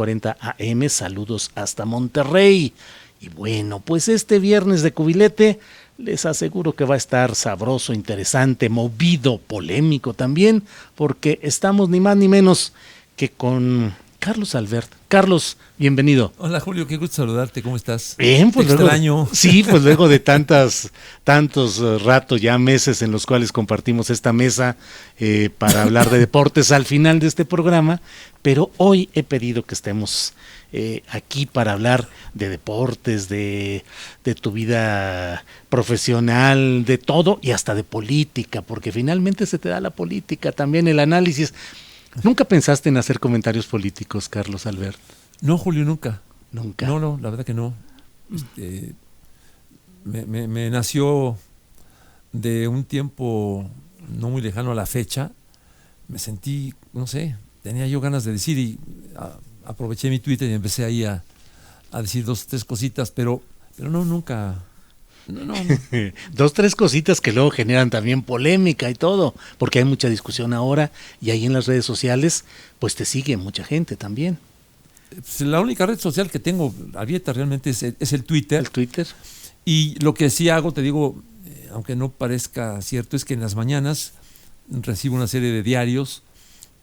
40 AM, saludos hasta Monterrey. Y bueno, pues este viernes de cubilete les aseguro que va a estar sabroso, interesante, movido, polémico también, porque estamos ni más ni menos que con Carlos Albert. Carlos, bienvenido. Hola Julio, qué gusto saludarte, ¿cómo estás? Bien, pues te extraño. Sí, pues luego de tantos ratos, ya meses en los cuales compartimos esta mesa para hablar de deportes al final de este programa, pero hoy he pedido que estemos aquí para hablar de deportes, de tu vida profesional, de todo y hasta de política, porque finalmente se te da la política, también el análisis. ¿Nunca pensaste en hacer comentarios políticos, Carlos Albert? No, Julio, nunca. Nunca. No, la verdad que no. Me nació de un tiempo no muy lejano a la fecha. Me sentí, no sé, tenía yo ganas de decir y aproveché mi Twitter y empecé ahí a decir 2 o 3 cositas, pero no, nunca. No. 2, 3 cositas que luego generan también polémica y todo, porque hay mucha discusión ahora y ahí en las redes sociales pues te sigue mucha gente también. Pues la única red social que tengo abierta realmente es el Twitter. El Twitter. Y lo que sí hago, te digo, aunque no parezca cierto, es que en las mañanas recibo una serie de diarios,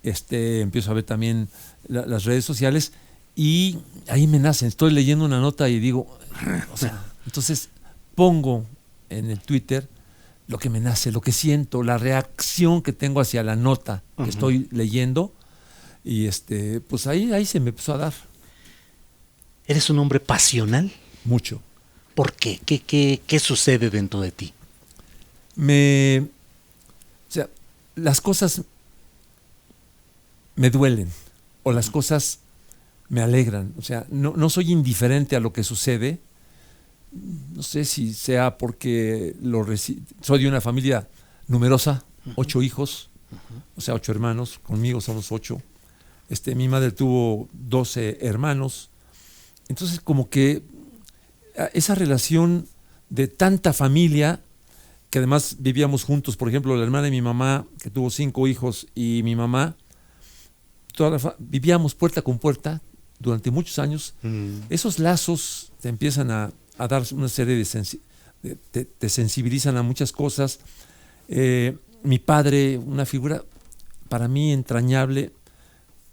empiezo a ver también las redes sociales y ahí me nacen. Estoy leyendo una nota y digo, entonces pongo en el Twitter lo que me nace, lo que siento, la reacción que tengo hacia la nota que estoy leyendo y pues ahí se me empezó a dar. ¿Eres un hombre pasional? Mucho. ¿Por qué? ¿Qué sucede dentro de ti? Las cosas me duelen o las cosas me alegran. O sea, no soy indiferente a lo que sucede. No sé si sea porque soy de una familia numerosa, 8 hijos, o sea, 8 hermanos, conmigo somos 8. Mi madre tuvo 12 hermanos. Entonces, como que esa relación de tanta familia, que además vivíamos juntos, por ejemplo, la hermana de mi mamá, que tuvo 5 hijos, y mi mamá, vivíamos puerta con puerta durante muchos años. Esos lazos te empiezan a dar una serie de te sensibilizan a muchas cosas. Mi padre, una figura para mí entrañable,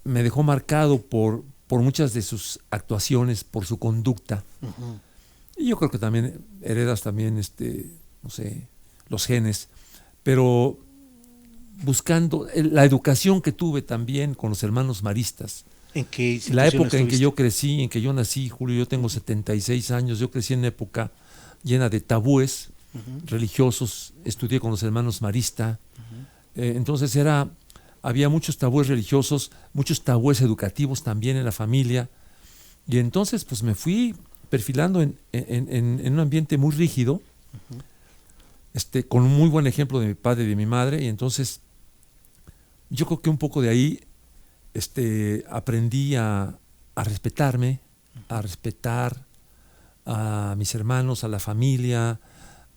me dejó marcado por muchas de sus actuaciones, por su conducta. Y yo creo que también heredas también, no sé, los genes, pero buscando la educación que tuve también con los hermanos maristas. ¿En qué la época estuviste? En que yo crecí, en que yo nací, Julio, yo tengo 76 años, yo crecí en una época llena de tabúes religiosos, estudié con los hermanos Marista, entonces había muchos tabúes religiosos, muchos tabúes educativos también en la familia, y entonces pues me fui perfilando en un ambiente muy rígido, con un muy buen ejemplo de mi padre y de mi madre, y entonces yo creo que un poco de ahí aprendí a respetarme, a respetar a mis hermanos, a la familia,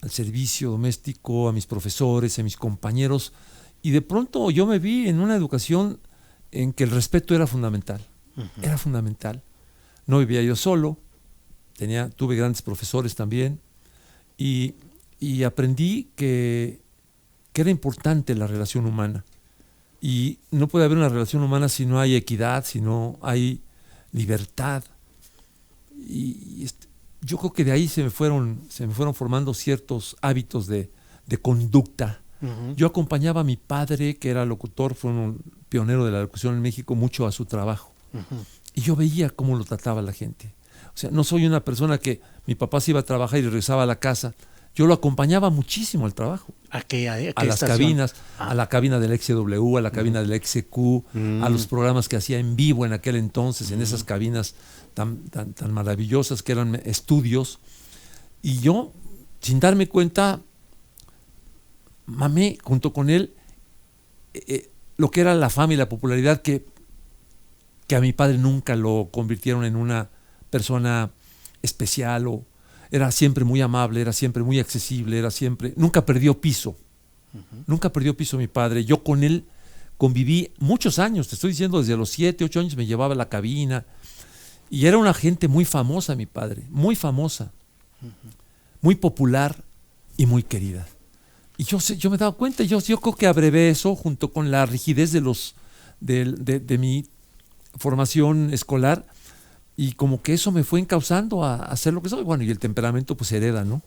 al servicio doméstico, a mis profesores, a mis compañeros, y de pronto yo me vi en una educación en que el respeto era fundamental, era fundamental. No vivía yo solo, tuve grandes profesores también, y aprendí que era importante la relación humana. Y no puede haber una relación humana si no hay equidad, si no hay libertad. Y yo creo que de ahí se me fueron formando ciertos hábitos de conducta. Yo acompañaba a mi padre, que era locutor, fue un pionero de la locución en México, mucho a su trabajo. Y yo veía cómo lo trataba la gente. O sea, no soy una persona que mi papá se iba a trabajar y regresaba a la casa. Yo lo acompañaba muchísimo al trabajo. ¿A qué a las estación? Cabinas, a la cabina del XW, a la cabina del XQ, a los programas que hacía en vivo en aquel entonces, en esas cabinas tan maravillosas que eran estudios. Y yo, sin darme cuenta, mamé junto con él lo que era la fama y la popularidad que a mi padre nunca lo convirtieron en una persona especial era siempre muy amable, era siempre muy accesible, nunca perdió piso. Nunca perdió piso mi padre. Yo con él conviví muchos años, te estoy diciendo, desde los 7, 8 años me llevaba a la cabina, Y era una gente muy famosa, mi padre, muy famosa, muy popular y muy querida. Y yo me daba cuenta, yo creo que abrevé eso junto con la rigidez de mi formación escolar, y como que eso me fue encauzando a hacer lo que soy. Bueno, y el temperamento pues se hereda, ¿no?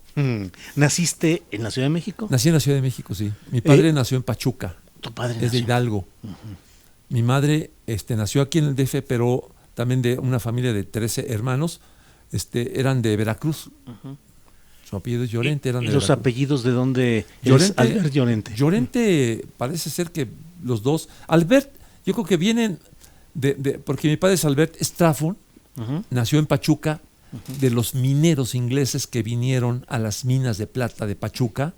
¿Naciste en la Ciudad de México? Nací en la Ciudad de México, sí. Mi padre nació en Pachuca. Tu padre es de nació. Hidalgo. Mi madre nació aquí en el DF, pero también de una familia de 13 hermanos. Eran de Veracruz. Su apellido es Llorente. ¿Y los apellidos de dónde? Llorente. Albert Llorente. Llorente, parece ser que los dos. Albert, yo creo que vienen porque mi padre es Albert Strafford, nació en Pachuca, de los mineros ingleses que vinieron a las minas de plata de Pachuca,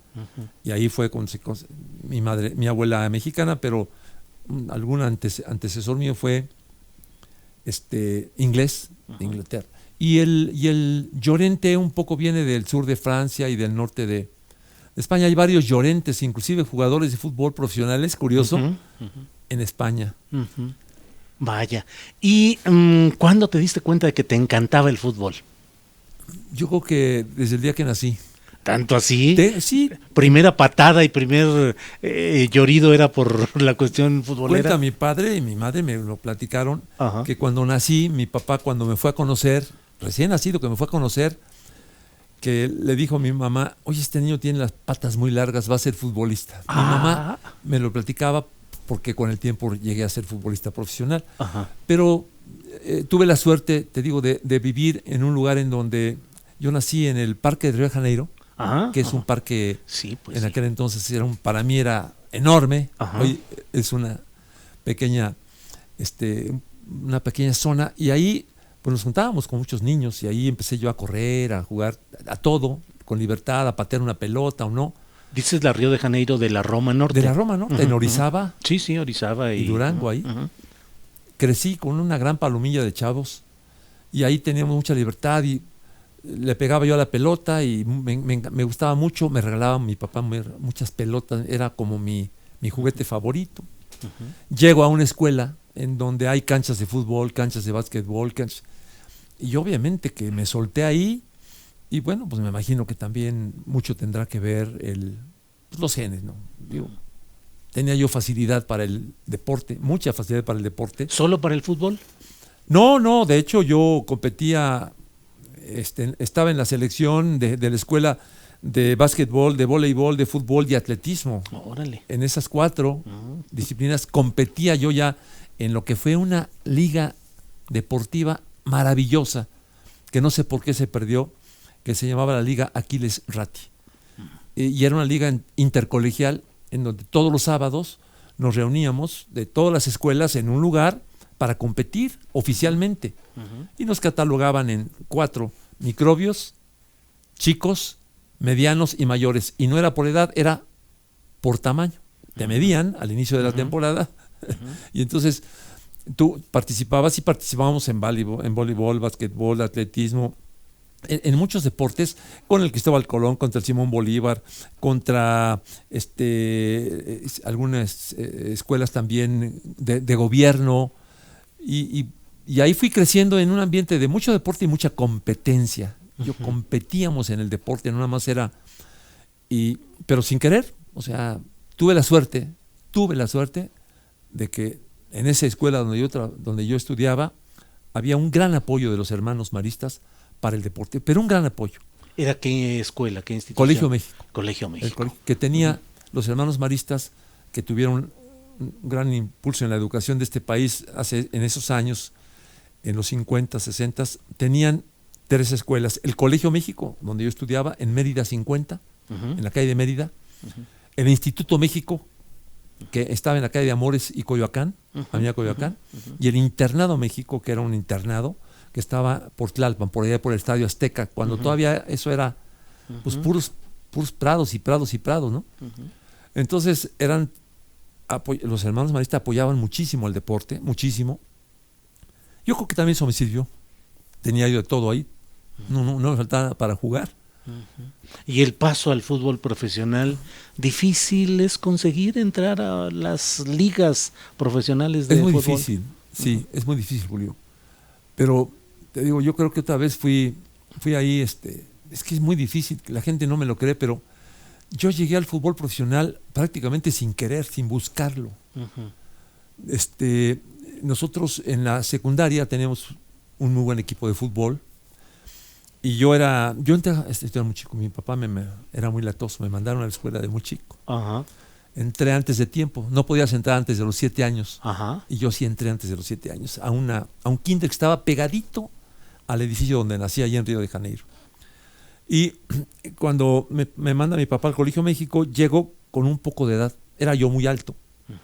y ahí fue con mi abuela mexicana, pero algún antecesor mío fue inglés de Inglaterra. Y el Llorente un poco viene del sur de Francia y del norte de España. Hay varios Llorentes, inclusive jugadores de fútbol profesionales, curioso, en España. Vaya. ¿Y cuándo te diste cuenta de que te encantaba el fútbol? Yo creo que desde el día que nací. ¿Tanto así? Sí. Primera patada y primer llorido era por la cuestión futbolera. Cuenta mi padre y mi madre me lo platicaron, que cuando nací, mi papá, cuando me fue a conocer, recién nacido, que me fue a conocer, que le dijo a mi mamá: oye, este niño tiene las patas muy largas, va a ser futbolista. Mi mamá me lo platicaba porque con el tiempo llegué a ser futbolista profesional. Pero tuve la suerte, te digo, de vivir en un lugar en donde yo nací, en el Parque de Río de Janeiro, que es un parque, en aquel entonces para mí era enorme. Hoy es una pequeña zona, y ahí pues nos juntábamos con muchos niños, y ahí empecé yo a correr, a jugar a todo, con libertad, a patear una pelota o no. Dices la Río de Janeiro de la Roma Norte. De la Roma Norte, en Orizaba. Sí, Orizaba y Durango ahí. Crecí con una gran palomilla de chavos, y ahí teníamos mucha libertad, y le pegaba yo a la pelota, y me gustaba mucho. Me regalaba mi papá muchas pelotas, era como mi juguete favorito. Llego a una escuela en donde hay canchas de fútbol, canchas de básquetbol, y obviamente que me solté ahí. Y bueno, pues me imagino que también mucho tendrá que ver los genes, ¿no? Tenía yo facilidad para el deporte, mucha facilidad para el deporte. ¿Solo para el fútbol? No, de hecho yo competía, estaba en la selección de la escuela de básquetbol, de voleibol, de fútbol y atletismo. Órale. En esas 4 disciplinas competía yo ya en lo que fue una liga deportiva maravillosa, que no sé por qué se perdió, que se llamaba la Liga Aquiles Ratti. Y era una liga intercolegial en donde todos los sábados nos reuníamos de todas las escuelas en un lugar para competir oficialmente. Y nos catalogaban en 4 microbios: chicos, medianos y mayores. Y no era por edad, era por tamaño. Te medían al inicio de la temporada. Y entonces tú participábamos en voleibol, básquetbol, atletismo, en muchos deportes, con el Cristóbal Colón, contra el Simón Bolívar, contra algunas escuelas también de gobierno, y ahí fui creciendo en un ambiente de mucho deporte y mucha competencia. Yo competíamos en el deporte, no nada más era, pero sin querer. O sea, tuve la suerte de que en esa escuela donde yo estudiaba había un gran apoyo de los hermanos maristas para el deporte, pero un gran apoyo. ¿Era qué escuela, qué institución? Colegio México. Colegio México. Que tenía los hermanos maristas, que tuvieron un gran impulso en la educación de este país en esos años, en los 50, 60, tenían 3 escuelas. El Colegio México, donde yo estudiaba, en Mérida 50, en la calle de Mérida. El Instituto México, que estaba en la calle de Amores y Coyoacán, Avenida Coyoacán. Y el Internado México, que era un internado que estaba por Tlalpan, por allá por el Estadio Azteca, cuando todavía eso era pues puros prados y prados y prados, ¿no? Entonces los hermanos maristas apoyaban muchísimo el deporte, muchísimo. Yo creo que también eso me sirvió. Tenía yo de todo ahí. No me faltaba para jugar. Y el paso al fútbol profesional, ¿difícil es conseguir entrar a las ligas profesionales de fútbol? Es muy difícil, sí, es muy difícil, Julio. Pero te digo, yo creo que otra vez fui ahí, es que es muy difícil, la gente no me lo cree, pero yo llegué al fútbol profesional prácticamente sin querer, sin buscarlo. Nosotros en la secundaria teníamos un muy buen equipo de fútbol y yo entré era muy chico, mi papá era muy latoso, me mandaron a la escuela de muy chico. Ajá. Entré antes de tiempo, no podías entrar antes de los 7 años. Ajá. Y yo sí entré antes de los 7 años a un kinder que estaba pegadito al edificio donde nací, allá en Río de Janeiro. Y cuando me manda mi papá al Colegio México, llego con un poco de edad, era yo muy alto,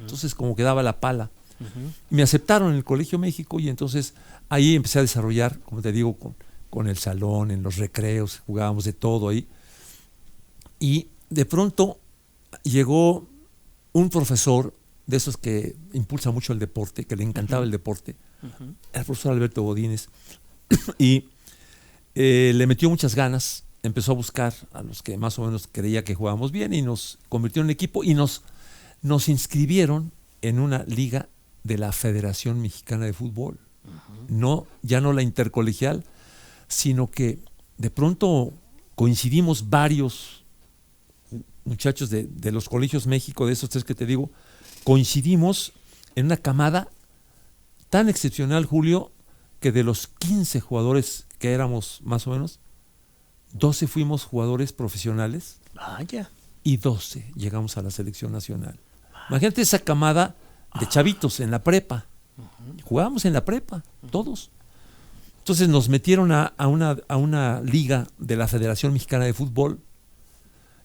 entonces como que daba la pala. Me aceptaron en el Colegio México y entonces ahí empecé a desarrollar, como te digo, con el salón, en los recreos, jugábamos de todo ahí. Y de pronto llegó un profesor de esos que impulsa mucho el deporte, que le encantaba el deporte, el profesor Alberto Godínez, y le metió muchas ganas, empezó a buscar a los que más o menos creía que jugábamos bien y nos convirtió en un equipo y nos inscribieron en una liga de la Federación Mexicana de Fútbol. Ya no la intercolegial, sino que de pronto coincidimos varios muchachos de los colegios México, de esos 3 que te digo, coincidimos en una camada tan excepcional, Julio, que de los 15 jugadores que éramos más o menos, 12 fuimos jugadores profesionales. Vaya. Y 12 llegamos a la selección nacional. Imagínate esa camada de chavitos en la prepa. Jugábamos en la prepa, todos. Entonces nos metieron a una liga de la Federación Mexicana de Fútbol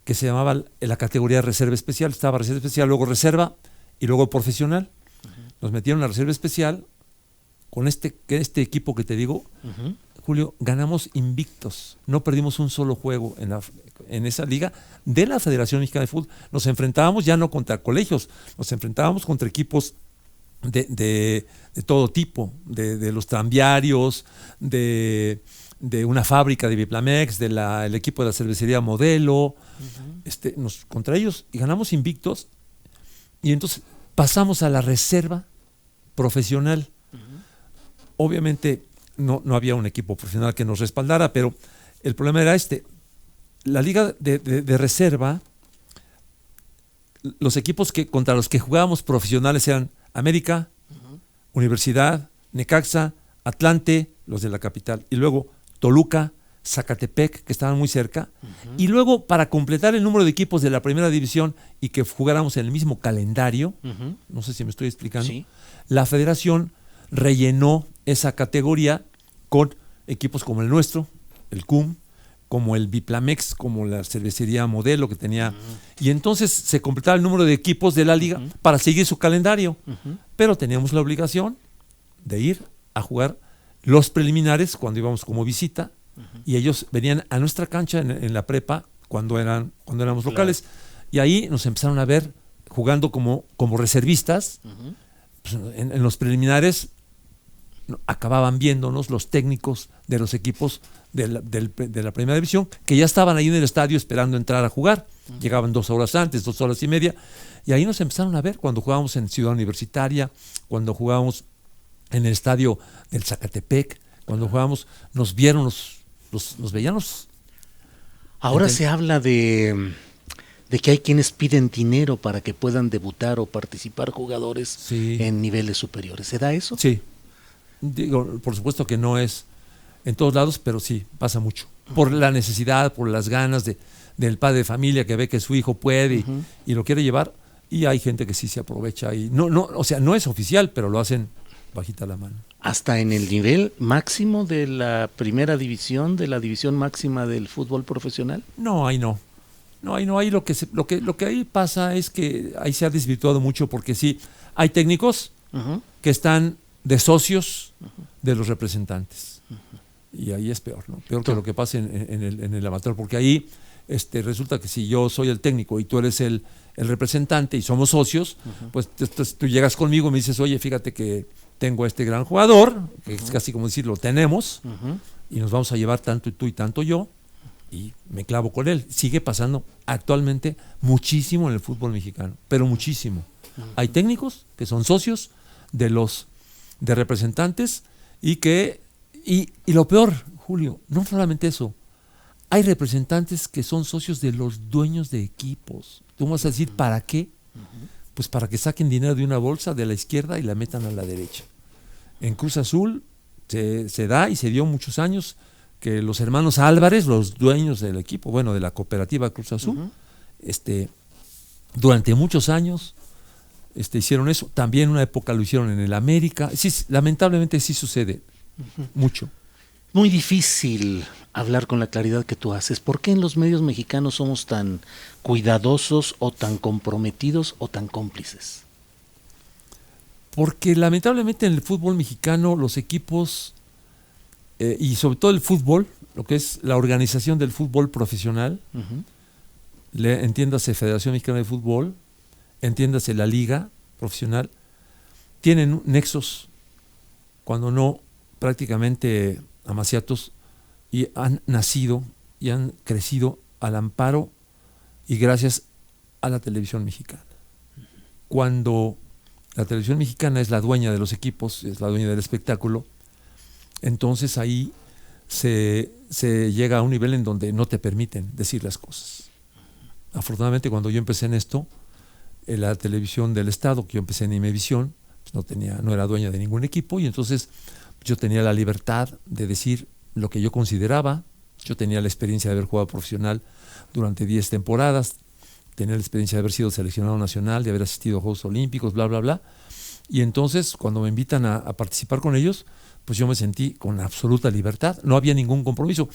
que se llamaba la categoría de reserva especial. Estaba reserva especial, luego reserva y luego profesional. Nos metieron a la reserva especial con este equipo que te digo. Julio, ganamos invictos, no perdimos un solo juego en esa liga de la Federación Mexicana de Fútbol. Nos enfrentábamos ya no contra colegios, nos enfrentábamos contra equipos de todo tipo, de los tranviarios, de una fábrica de Biplamex, el equipo de la cervecería Modelo, contra ellos, y ganamos invictos, y entonces pasamos a la reserva profesional. Obviamente no había un equipo profesional que nos respaldara, pero el problema era la liga de reserva, los equipos contra los que jugábamos profesionales eran América, Universidad, Necaxa, Atlante, los de la capital, y luego Toluca, Zacatepec, que estaban muy cerca, y luego para completar el número de equipos de la primera división y que jugáramos en el mismo calendario, no sé si me estoy explicando, sí, la federación rellenó esa categoría con equipos como el nuestro, el CUM, como el Biplamex, como la cervecería Modelo que tenía, y entonces se completaba el número de equipos de la liga para seguir su calendario, pero teníamos la obligación de ir a jugar los preliminares cuando íbamos como visita, y ellos venían a nuestra cancha en la prepa cuando éramos locales, y ahí nos empezaron a ver jugando como reservistas. Pues en los preliminares acababan viéndonos los técnicos de los equipos de la primera división, que ya estaban ahí en el estadio esperando entrar a jugar. Llegaban 2 horas antes, 2 horas y media, y ahí nos empezaron a ver cuando jugábamos en Ciudad Universitaria, cuando jugábamos en el estadio del Zacatepec, cuando jugábamos, nos vieron, nos veían los... Ahora se habla de que hay quienes piden dinero para que puedan debutar o participar jugadores en niveles superiores. ¿Se da eso? Sí. Digo, por supuesto que no es en todos lados, pero sí, pasa mucho. Por la necesidad, por las ganas del padre de familia que ve que su hijo puede y lo quiere llevar, y hay gente que sí se aprovecha. Y o sea, no es oficial, pero lo hacen bajita la mano. ¿Hasta en el nivel máximo de la primera división, de la división máxima del fútbol profesional? No, ahí no. No, ahí no. Ahí lo que ahí pasa es que ahí se ha desvirtuado mucho, porque sí, hay técnicos que están de socios de los representantes. Y ahí es peor, ¿no? Peor que lo que pasa en el amateur, porque ahí resulta que si yo soy el técnico y tú eres el representante y somos socios, pues tú llegas conmigo y me dices, oye, fíjate que tengo a este gran jugador, que es casi como decir, lo tenemos, y nos vamos a llevar tanto tú y tanto yo, y me clavo con él. Sigue pasando actualmente muchísimo en el fútbol mexicano, pero muchísimo. Hay técnicos que son socios de representantes y que Y lo peor, Julio, no solamente eso, hay representantes que son socios de los dueños de equipos. Tú vas a decir, ¿para qué? Pues para que saquen dinero de una bolsa de la izquierda y la metan a la derecha. En Cruz Azul se da y se dio muchos años que los hermanos Álvarez, los dueños del equipo, bueno, de la cooperativa Cruz Azul, durante muchos años hicieron eso. También en una época lo hicieron en el América. Sí, lamentablemente sí sucede mucho. Muy difícil hablar con la claridad que tú haces. ¿Por qué en los medios mexicanos somos tan cuidadosos o tan comprometidos o tan cómplices? Porque lamentablemente en el fútbol mexicano los equipos, y sobre todo el fútbol, lo que es la organización del fútbol profesional, entiéndase Federación Mexicana de Fútbol, entiéndase la Liga Profesional, tienen nexos, cuando no prácticamente amaciatos, y han nacido y han crecido al amparo y gracias a la televisión mexicana. Cuando la televisión mexicana es la dueña de los equipos, es la dueña del espectáculo, entonces ahí se llega a un nivel en donde no te permiten decir las cosas. Afortunadamente, cuando yo empecé en esto, la televisión del Estado, que yo empecé en Imevisión, pues no era dueña de ningún equipo, y entonces yo tenía la libertad de decir lo que yo consideraba. Yo tenía la experiencia de haber jugado profesional durante 10 temporadas, tenía la experiencia de haber sido seleccionado nacional, de haber asistido a Juegos Olímpicos, bla, bla, bla. Y entonces, cuando me invitan a participar con ellos, pues yo me sentí con absoluta libertad, no había ningún compromiso.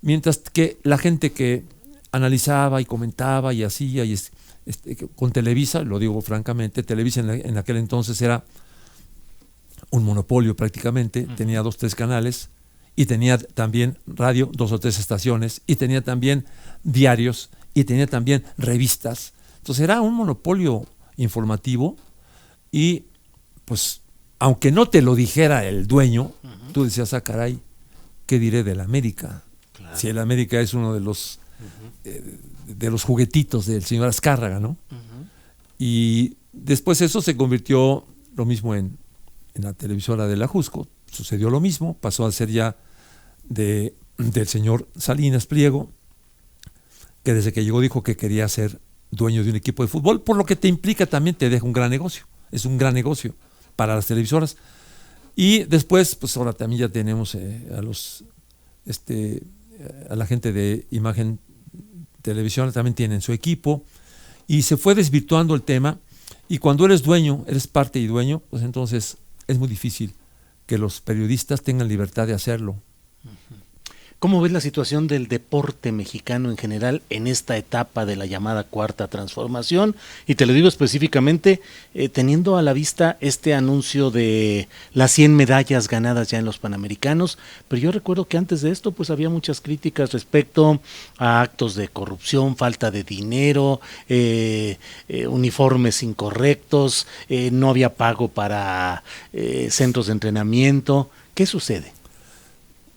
Mientras que la gente que analizaba y comentaba y hacía, y con Televisa, lo digo francamente, Televisa en aquel entonces era un monopolio prácticamente, tenía 2 o 3 canales, y tenía también radio, 2 o 3 estaciones, y tenía también diarios, y tenía también revistas. Entonces era un monopolio informativo, y pues aunque no te lo dijera el dueño, tú decías, caray, ¿qué diré del América? Claro. Si el América es uno de los juguetitos del señor Azcárraga, ¿no? Y después eso se convirtió lo mismo en la televisora de la Jusco, sucedió lo mismo, pasó a ser ya del señor Salinas Pliego, que desde que llegó dijo que quería ser dueño de un equipo de fútbol, por lo que te implica también te deja un gran negocio, es un gran negocio para las televisoras. Y después, pues ahora también ya tenemos a la gente de Imagen Televisión, también tienen su equipo, y se fue desvirtuando el tema, y cuando eres dueño, eres parte y dueño, pues entonces es muy difícil que los periodistas tengan libertad de hacerlo. ¿Cómo ves la situación del deporte mexicano en general en esta etapa de la llamada Cuarta Transformación? Y te lo digo específicamente teniendo a la vista este anuncio de las 100 medallas ganadas ya en los Panamericanos, pero yo recuerdo que antes de esto pues había muchas críticas respecto a actos de corrupción, falta de dinero, uniformes incorrectos, no había pago para centros de entrenamiento. ¿Qué sucede?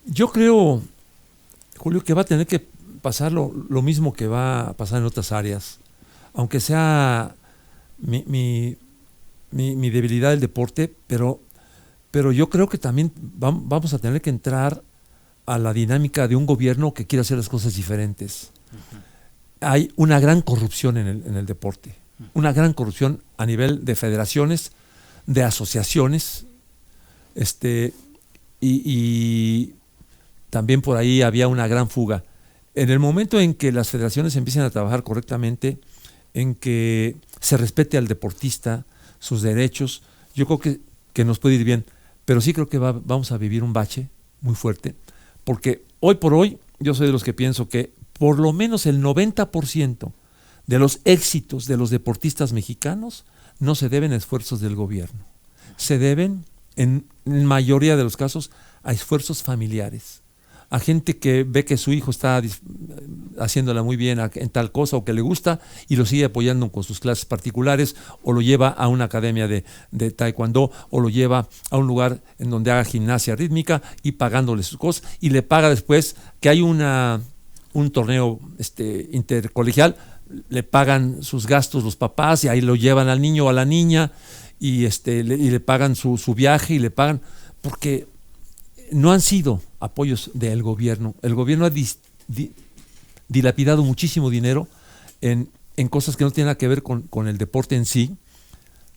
Yo creo, Julio, que va a tener que pasar lo mismo que va a pasar en otras áreas, aunque sea mi debilidad del deporte, pero yo creo que también vamos a tener que entrar a la dinámica de un gobierno que quiere hacer las cosas diferentes. Hay una gran corrupción en el deporte, una gran corrupción a nivel de federaciones, de asociaciones, y también por ahí había una gran fuga. En el momento en que las federaciones empiecen a trabajar correctamente, en que se respete al deportista, sus derechos, yo creo que nos puede ir bien. Pero sí creo que vamos a vivir un bache muy fuerte, porque hoy por hoy yo soy de los que pienso que por lo menos el 90% de los éxitos de los deportistas mexicanos no se deben a esfuerzos del gobierno. Se deben, en mayoría de los casos, a esfuerzos familiares, a gente que ve que su hijo está haciéndola muy bien en tal cosa o que le gusta y lo sigue apoyando con sus clases particulares, o lo lleva a una academia de taekwondo, o lo lleva a un lugar en donde haga gimnasia rítmica y pagándole sus cosas, y le paga después que hay un torneo intercolegial, le pagan sus gastos los papás y ahí lo llevan al niño o a la niña y le pagan su viaje y le pagan, porque no han sido apoyos del gobierno. El gobierno ha dilapidado muchísimo dinero en cosas que no tienen nada que ver con el deporte en sí.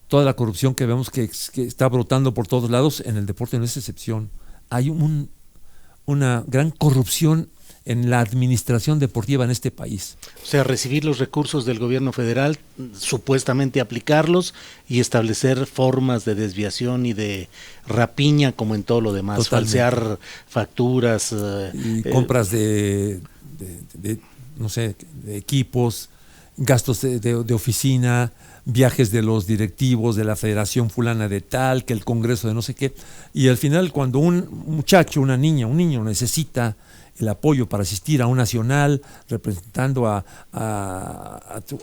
Toda la corrupción que vemos que está brotando por todos lados, en el deporte no es excepción. Hay una gran corrupción en la administración deportiva en este país. O sea, recibir los recursos del gobierno federal, supuestamente aplicarlos y establecer formas de desviación y de rapiña como en todo lo demás. Totalmente. Falsear facturas. Y compras de no sé, de equipos, gastos de oficina, viajes de los directivos de la federación fulana de tal, que el congreso de no sé qué. Y al final, cuando un muchacho, una niña, un niño necesita el apoyo para asistir a un nacional representando a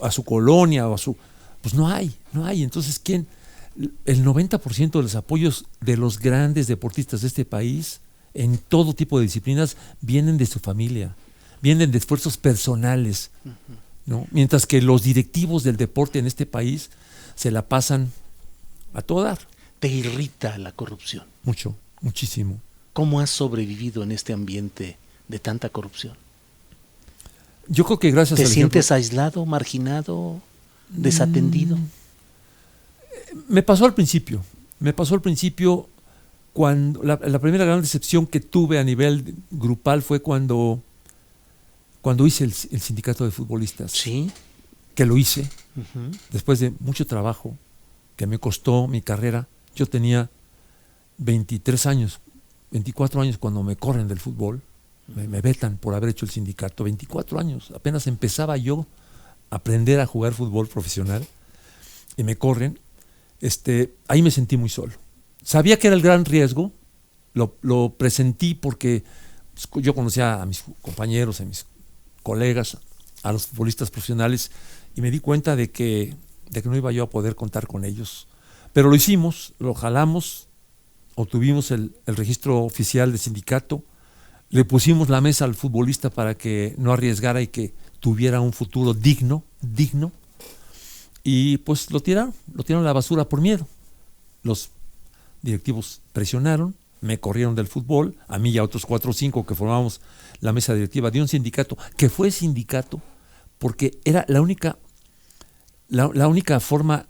su colonia o a su... Pues no hay. Entonces, ¿quién? El 90% de los apoyos de los grandes deportistas de este país, en todo tipo de disciplinas, vienen de su familia, vienen de esfuerzos personales, ¿no? Mientras que los directivos del deporte en este país se la pasan a todo dar. ¿Te irrita la corrupción? Mucho, muchísimo. ¿Cómo has sobrevivido en este ambiente de tanta corrupción? Yo creo que gracias ¿Te sientes aislado, marginado, desatendido? Me pasó al principio cuando la primera gran decepción que tuve a nivel grupal fue cuando hice el sindicato de futbolistas. Sí. Que lo hice después de mucho trabajo que me costó mi carrera. Yo tenía 23 años, 24 años cuando me corren del fútbol. Me vetan por haber hecho el sindicato. 24 años. Apenas empezaba yo a aprender a jugar fútbol profesional y me corren. Ahí me sentí muy solo. Sabía que era el gran riesgo. Lo presentí porque yo conocía a mis compañeros, a mis colegas, a los futbolistas profesionales, y me di cuenta de que no iba yo a poder contar con ellos. Pero lo hicimos, lo jalamos, obtuvimos el registro oficial de sindicato, le pusimos la mesa al futbolista para que no arriesgara y que tuviera un futuro digno, y pues lo tiraron a la basura por miedo. Los directivos presionaron, me corrieron del fútbol, a mí y a otros 4 o 5 que formábamos la mesa directiva de un sindicato, que fue sindicato porque era la única forma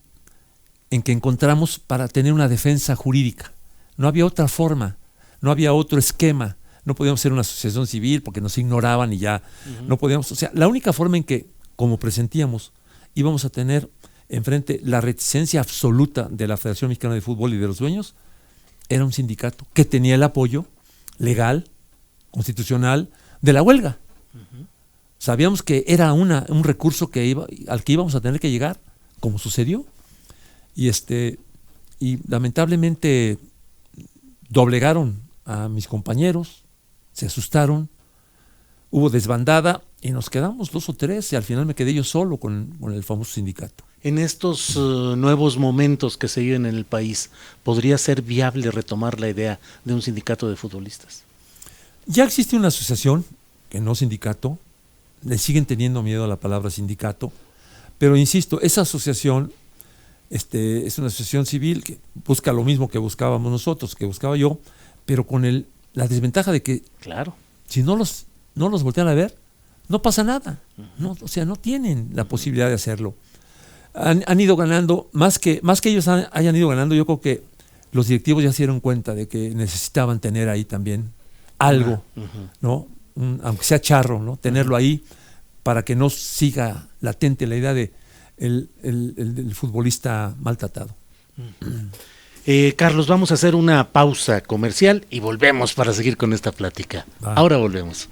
en que encontramos para tener una defensa jurídica. No había otra forma, no había otro esquema, no podíamos ser una asociación civil porque nos ignoraban y ya no podíamos, o sea, la única forma en que, como presentíamos, íbamos a tener enfrente la reticencia absoluta de la Federación Mexicana de Fútbol y de los dueños, era un sindicato que tenía el apoyo legal, constitucional, de la huelga. Sabíamos que era un recurso al que íbamos a tener que llegar, como sucedió. Y lamentablemente doblegaron a mis compañeros, se asustaron, hubo desbandada y nos quedamos 2 o 3 y al final me quedé yo solo con el famoso sindicato. En estos nuevos momentos que se viven en el país, ¿podría ser viable retomar la idea de un sindicato de futbolistas? Ya existe una asociación, que no sindicato, le siguen teniendo miedo a la palabra sindicato, pero insisto, esa asociación es una asociación civil que busca lo mismo que buscábamos nosotros, que buscaba yo, pero con la desventaja de que, claro, si no los voltean a ver, no pasa nada. No, o sea, no tienen la posibilidad de hacerlo. Han ido ganando, más que ellos hayan ido ganando, yo creo que los directivos ya se dieron cuenta de que necesitaban tener ahí también algo, ¿no? Aunque sea charro, ¿no? Tenerlo ahí para que no siga latente la idea de el futbolista maltratado. Carlos, vamos a hacer una pausa comercial y volvemos para seguir con esta plática. Ahora volvemos.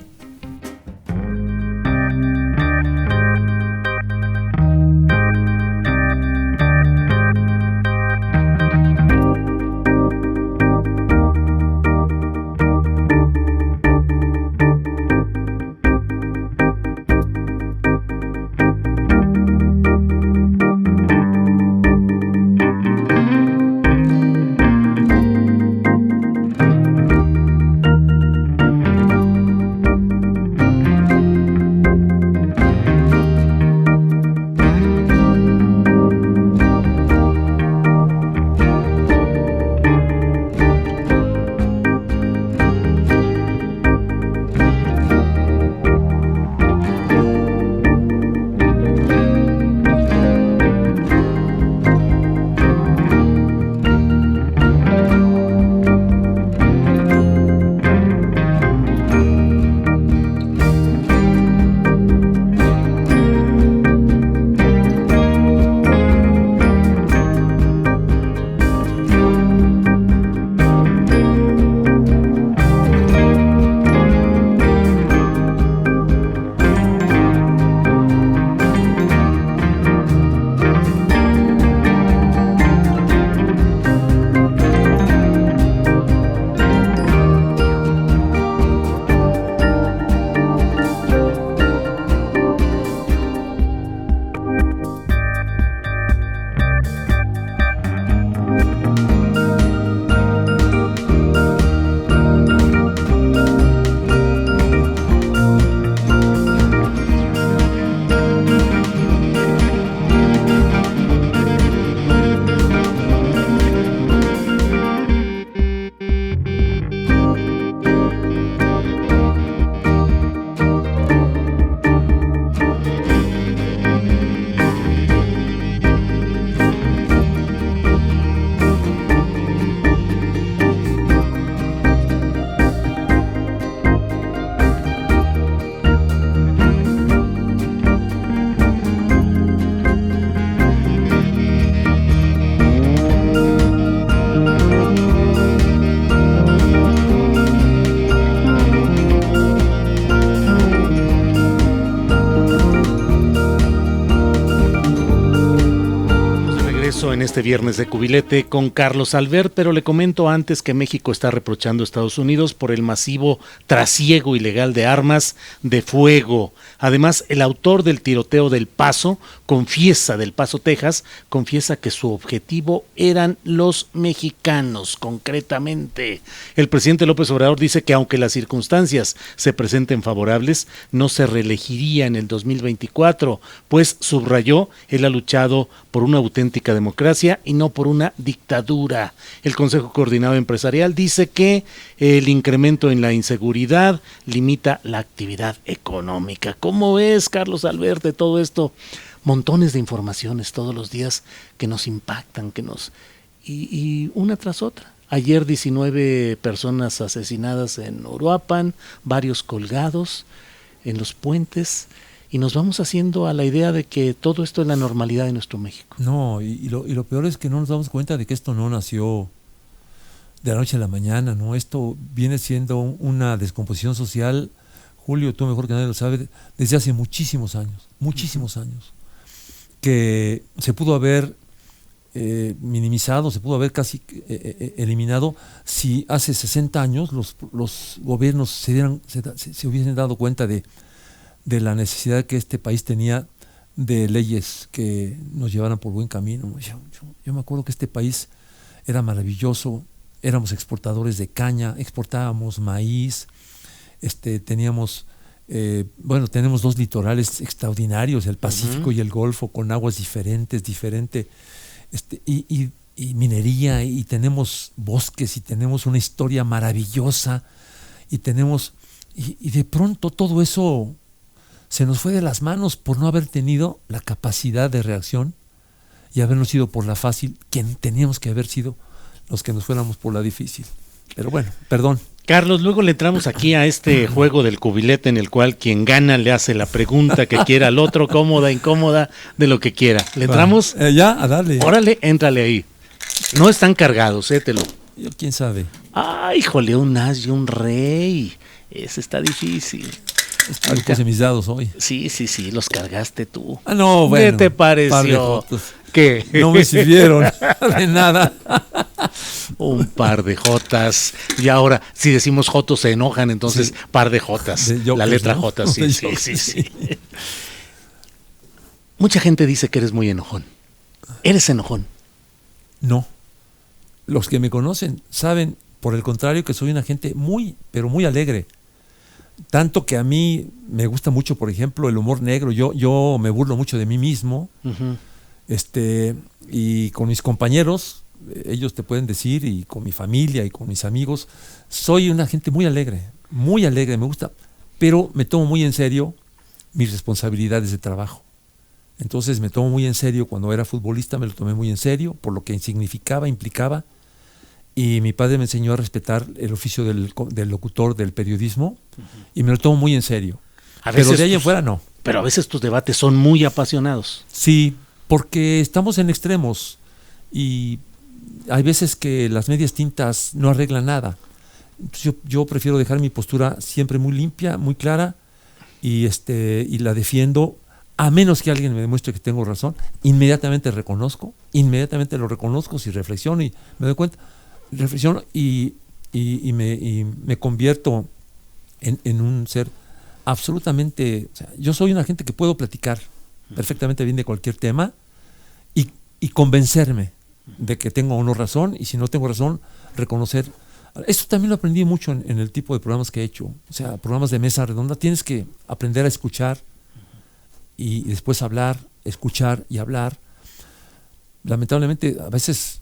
este viernes de Cubilete con Carlos Albert, pero le comento antes que México está reprochando a Estados Unidos por el masivo trasiego ilegal de armas de fuego. Además, el autor del tiroteo del Paso, del Paso, Texas, confiesa que su objetivo eran los mexicanos, concretamente. El presidente López Obrador dice que aunque las circunstancias se presenten favorables, no se reelegiría en el 2024, pues subrayó, él ha luchado por una auténtica democracia y no por una dictadura. El Consejo Coordinador Empresarial dice que el incremento en la inseguridad limita la actividad económica. ¿Cómo ves, Carlos Albert, de todo esto? Montones de informaciones todos los días que nos impactan, y una tras otra. Ayer 19 personas asesinadas en Uruapan, varios colgados en los puentes, y nos vamos haciendo a la idea de que todo esto es la normalidad de nuestro México. No, y lo peor es que no nos damos cuenta de que esto no nació de la noche a la mañana, ¿no? Esto viene siendo una descomposición social, Julio, tú mejor que nadie lo sabes, desde hace muchísimos años, que se pudo haber minimizado, se pudo haber casi eliminado si hace 60 años los gobiernos se hubiesen dado cuenta de la necesidad que este país tenía de leyes que nos llevaran por buen camino. Yo me acuerdo que este país era maravilloso, éramos exportadores de caña, exportábamos maíz, tenemos 2 litorales extraordinarios, el Pacífico y el Golfo, con aguas diferente, y minería, y tenemos bosques, y tenemos una historia maravillosa, y de pronto todo eso se nos fue de las manos por no haber tenido la capacidad de reacción y habernos ido por la fácil, que teníamos que haber sido los que nos fuéramos por la difícil. Pero bueno, perdón. Carlos, luego le entramos aquí a este juego del cubilete en el cual quien gana le hace la pregunta que quiera al otro, cómoda, incómoda, de lo que quiera. ¿Le entramos? Ya, a darle. Órale, éntrale ahí. No están cargados, ¿Quién sabe? Ay, híjole, un as y un rey. Ese está difícil. Puse mis dados hoy. Sí, los cargaste tú. No, bueno. ¿Qué te pareció? ¿Qué? No me sirvieron de nada. Un par de jotas. Y ahora, si decimos jotos se enojan, entonces par de jotas. La letra, ¿no? J, sí. Mucha gente dice que eres muy enojón. ¿Eres enojón? No. Los que me conocen saben, por el contrario, que soy una gente muy, pero muy alegre. Tanto que a mí me gusta mucho, por ejemplo, el humor negro. Yo me burlo mucho de mí mismo. Uh-huh. Y con mis compañeros, ellos te pueden decir, y con mi familia y con mis amigos, soy una gente muy alegre, me gusta, pero me tomo muy en serio mis responsabilidades de trabajo. Entonces me tomo muy en serio. Cuando era futbolista me lo tomé muy en serio, por lo que significaba, implicaba, y mi padre me enseñó a respetar el oficio del locutor, del periodismo, y me lo tomo muy en serio. Pero de ahí en fuera no. Pero a veces tus debates son muy apasionados. Sí, porque estamos en extremos, y hay veces que las medias tintas no arreglan nada. Entonces yo prefiero dejar mi postura siempre muy limpia, muy clara, y la defiendo, a menos que alguien me demuestre que tengo razón. Inmediatamente lo reconozco, si reflexiono y me doy cuenta, reflexiono y me convierto en un ser absolutamente, o sea, yo soy una gente que puedo platicar perfectamente bien de cualquier tema y convencerme de que tengo o no razón, y si no tengo razón, reconocer. Esto también lo aprendí mucho en el tipo de programas que he hecho, o sea, programas de mesa redonda. Tienes que aprender a escuchar y después hablar, escuchar y hablar. Lamentablemente a veces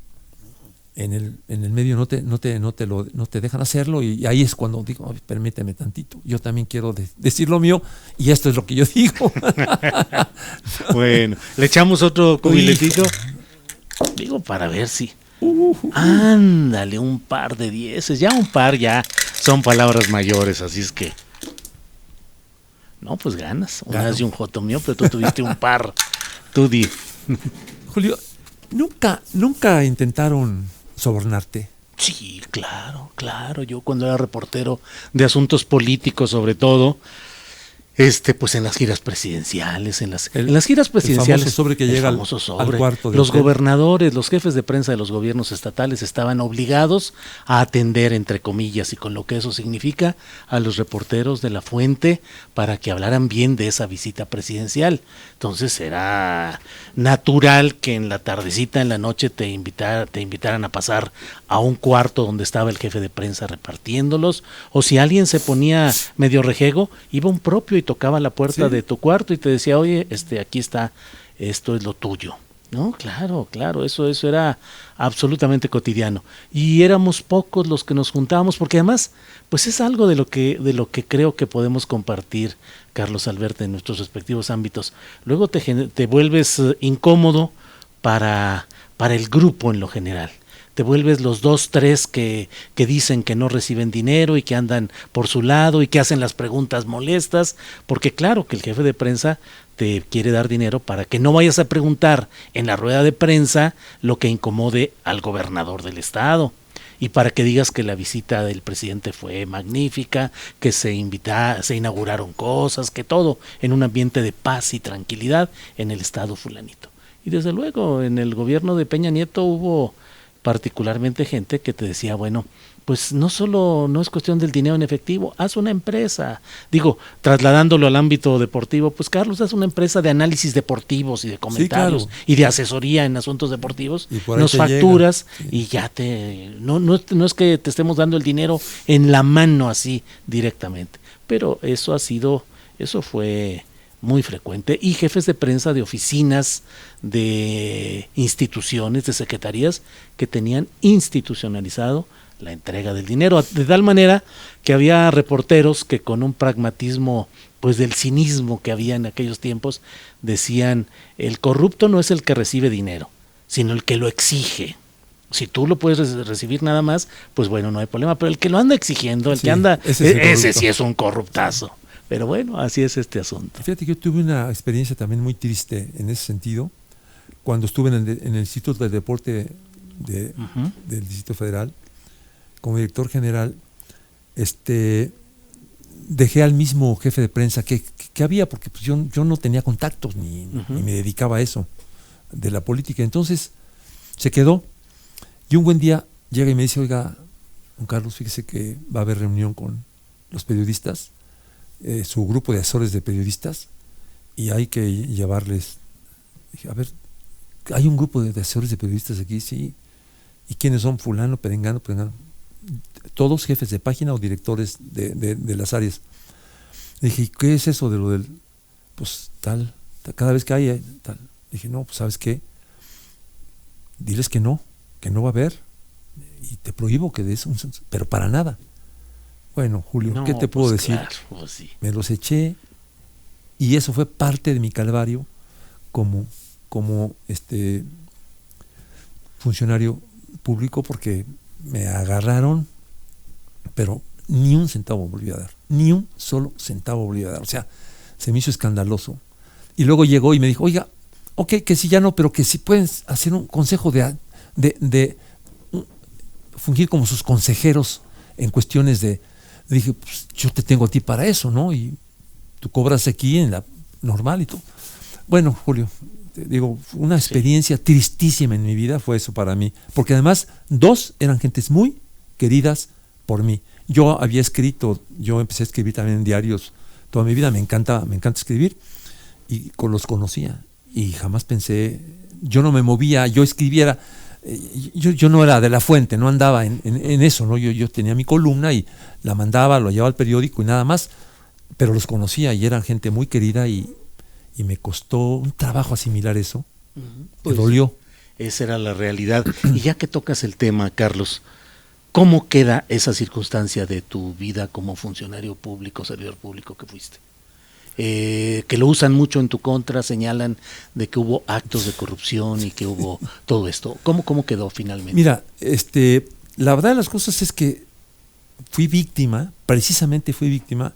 en el medio no te dejan hacerlo, y ahí es cuando digo, permíteme tantito, yo también quiero decir lo mío, y esto es lo que yo digo. Bueno, le echamos otro cubiletito. Digo, para ver si. Ándale, un par de 10. Ya un par ya son palabras mayores, así es que. No, pues ganas. Una vez de un joto mío, pero tú tuviste un par. Tú di. Julio, nunca intentaron sobornarte. Sí, claro. Yo cuando era reportero de asuntos políticos, sobre todo, Pues en las giras presidenciales, en las giras El presidenciales, famoso sobre que llega al cuarto del los hotel. gobernadores, los jefes de prensa de los gobiernos estatales estaban obligados a atender, entre comillas, y con lo que eso significa, a los reporteros de la fuente para que hablaran bien de esa visita presidencial. Entonces era natural que en la tardecita, en la noche, te invitaran a pasar a un cuarto donde estaba el jefe de prensa repartiéndolos, o si alguien se ponía medio rejego, iba un propio y tocaba la puerta de tu cuarto y te decía, oye, aquí está, esto es lo tuyo. No, claro, eso era absolutamente cotidiano. Y éramos pocos los que nos juntábamos, porque además, pues es algo de lo que creo que podemos compartir, Carlos Alberto, en nuestros respectivos ámbitos. Luego te vuelves incómodo para el grupo en lo general. Te vuelves los 2, 3 que dicen que no reciben dinero y que andan por su lado y que hacen las preguntas molestas, porque claro que el jefe de prensa te quiere dar dinero para que no vayas a preguntar en la rueda de prensa lo que incomode al gobernador del estado, y para que digas que la visita del presidente fue magnífica, que se inauguraron cosas, que todo en un ambiente de paz y tranquilidad en el estado fulanito. Y desde luego en el gobierno de Peña Nieto hubo particularmente gente que te decía, bueno, pues no es cuestión del dinero en efectivo, haz una empresa. Digo, trasladándolo al ámbito deportivo, pues Carlos, haz una empresa de análisis deportivos y de comentarios, sí, claro, y de asesoría en asuntos deportivos, nos facturas y ya no es que te estemos dando el dinero en la mano así directamente, pero eso fue muy frecuente, y jefes de prensa de oficinas, de instituciones, de secretarías que tenían institucionalizado la entrega del dinero, de tal manera que había reporteros que con un pragmatismo pues del cinismo que había en aquellos tiempos decían, el corrupto no es el que recibe dinero, sino el que lo exige. Si tú lo puedes recibir nada más, pues bueno, no hay problema, pero el que lo anda exigiendo, el que anda, ese sí es un corruptazo. Pero bueno, así es este asunto. Fíjate que yo tuve una experiencia también muy triste en ese sentido, cuando estuve en el Instituto del Deporte del Distrito Federal, como director general, dejé al mismo jefe de prensa que había, porque pues yo no tenía contactos ni me dedicaba a eso, de la política. Entonces se quedó, y un buen día llega y me dice, oiga, don Carlos, fíjese que va a haber reunión con los periodistas, su grupo de asesores de periodistas, y hay que llevarles. Dije, a ver, hay un grupo de asesores de periodistas aquí, sí. ¿Y quiénes son? Fulano, perengano. Todos jefes de página o directores de las áreas. Dije, ¿qué es eso de lo del? Pues tal, cada vez que hay tal. Dije, no, pues ¿sabes qué? Diles que no va a haber, y te prohíbo que des pero para nada. Bueno, Julio, no, ¿qué te puedo decir? Claro, pues sí. Me los eché, y eso fue parte de mi calvario como funcionario público, porque me agarraron, pero ni un centavo volví a dar, ni un solo centavo volví a dar. O sea, se me hizo escandaloso. Y luego llegó y me dijo, oiga, ok, que si ya no, pero que si pueden hacer un consejo de fungir como sus consejeros en cuestiones de. Le dije, pues yo te tengo a ti para eso, ¿no? Y tú cobras aquí en la normal y todo. Bueno, Julio, te digo, una experiencia tristísima en mi vida fue eso para mí, porque además 2 eran gentes muy queridas por mí. Yo empecé a escribir también en diarios toda mi vida, me encanta escribir, y los conocía, y jamás pensé, yo no me movía, yo escribiera. Yo no era de la fuente, no andaba en eso, ¿no? Yo tenía mi columna y la mandaba, lo llevaba al periódico y nada más, pero los conocía y eran gente muy querida, y me costó un trabajo asimilar eso. Pues, me dolió. Esa era la realidad. Y ya que tocas el tema, Carlos, ¿cómo queda esa circunstancia de tu vida como funcionario público, servidor público que fuiste? Que lo usan mucho en tu contra, señalan de que hubo actos de corrupción y que hubo todo esto. ¿Cómo quedó finalmente? Mira, la verdad de las cosas es que precisamente fui víctima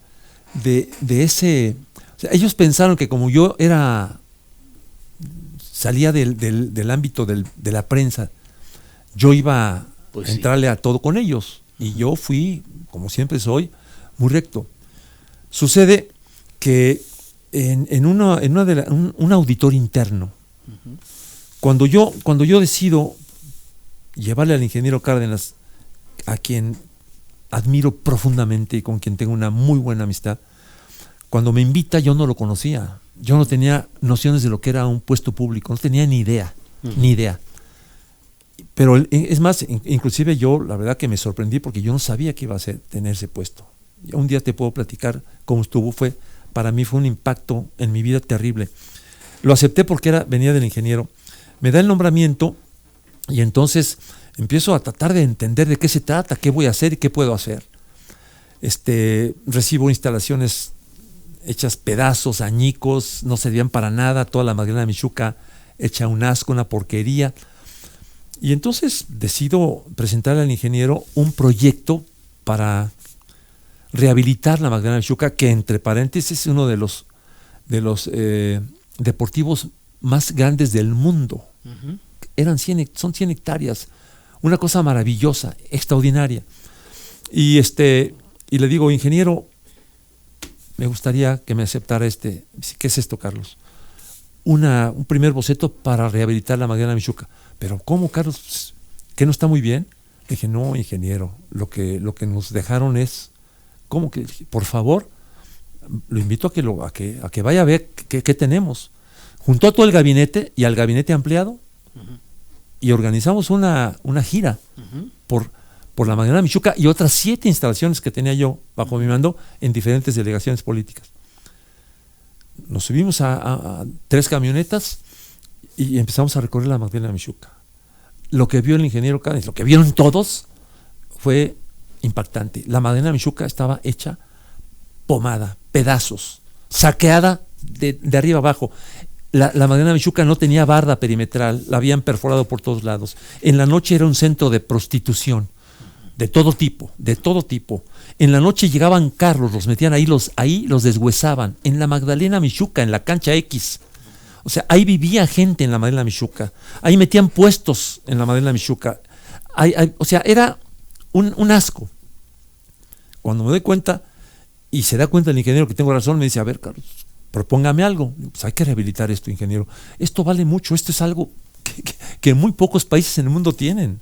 de ese. O sea, ellos pensaron que como yo salía del ámbito de la prensa, yo iba a entrarle a todo con ellos, y yo fui, como siempre soy, muy recto. Sucede que un auditor interno, cuando yo decido llevarle al ingeniero Cárdenas, a quien admiro profundamente y con quien tengo una muy buena amistad, cuando me invita yo no lo conocía, yo no tenía nociones de lo que era un puesto público, no tenía ni idea, ni idea. Pero es más, inclusive yo la verdad que me sorprendí porque yo no sabía que iba a tener ese puesto. Un día te puedo platicar cómo estuvo, para mí fue un impacto en mi vida terrible. Lo acepté porque venía del ingeniero, me da el nombramiento y entonces empiezo a tratar de entender de qué se trata, qué voy a hacer y qué puedo hacer. Recibo instalaciones hechas pedazos, añicos, no servían para nada, toda la Magdalena Mixhuca hecha un asco, una porquería. Y entonces decido presentarle al ingeniero un proyecto para rehabilitar la Magdalena Mixhuca, que entre paréntesis es uno de los deportivos más grandes del mundo. Son 100 hectáreas, una cosa maravillosa, extraordinaria. Y le digo, ingeniero, me gustaría que me aceptara ¿qué es esto, Carlos? Un primer boceto para rehabilitar la Magdalena Mixhuca. Pero ¿cómo, Carlos? ¿Que no está muy bien? Le dije, no, ingeniero, lo que nos dejaron es, ¿cómo que? Por favor, lo invito a que vaya a ver qué tenemos. Juntó a todo el gabinete y al gabinete ampliado y organizamos una gira por la Magdalena Mixhuca y otras 7 instalaciones que tenía yo bajo mi mando en diferentes delegaciones políticas. Nos subimos a 3 camionetas y empezamos a recorrer la Magdalena Mixhuca. Lo que vio el ingeniero Cárdenas, lo que vieron todos, fue impactante. La Magdalena Mixhuca estaba hecha pomada, pedazos, saqueada de arriba abajo. La Magdalena Mixhuca no tenía barda perimetral, la habían perforado por todos lados. En la noche era un centro de prostitución, de todo tipo. En la noche llegaban carros, los metían ahí los deshuesaban. En la Magdalena Mixhuca, en la cancha X. O sea, ahí vivía gente en la Magdalena Mixhuca. Ahí metían puestos en la Magdalena Mixhuca. O sea, era un asco. Cuando me doy cuenta, y se da cuenta el ingeniero que tengo razón, me dice, a ver, Carlos, propóngame algo. Pues hay que rehabilitar esto, ingeniero. Esto vale mucho, esto es algo que muy pocos países en el mundo tienen.